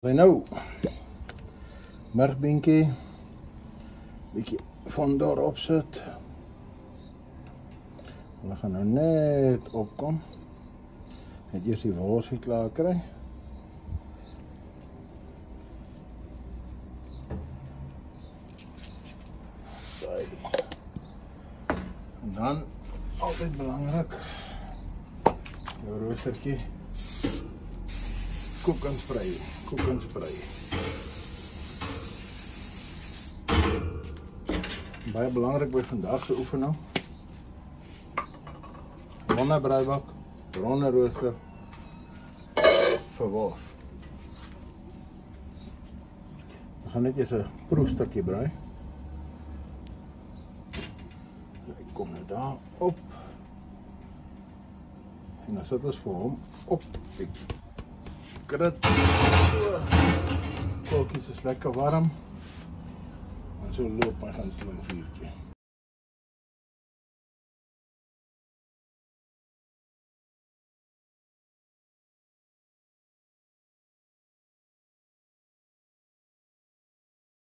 Nou, merkbeentjie, bietjie van daarop sit. Hulle gaan nou net opkom. Net eers die worsie klaar kry. En dan, altyd belangrik, jou roostertjie koek en sprei. Baie belangrik by vandag se oefening. Ronde braaibak, ronde rooster vir wors. We gaan net eers 'n proefstukkie braai. Hy kom nou daar op. En dan sit ons vir hom op die krit. Kokies is lekker warm. En so loop my gunsteling vuurtjie.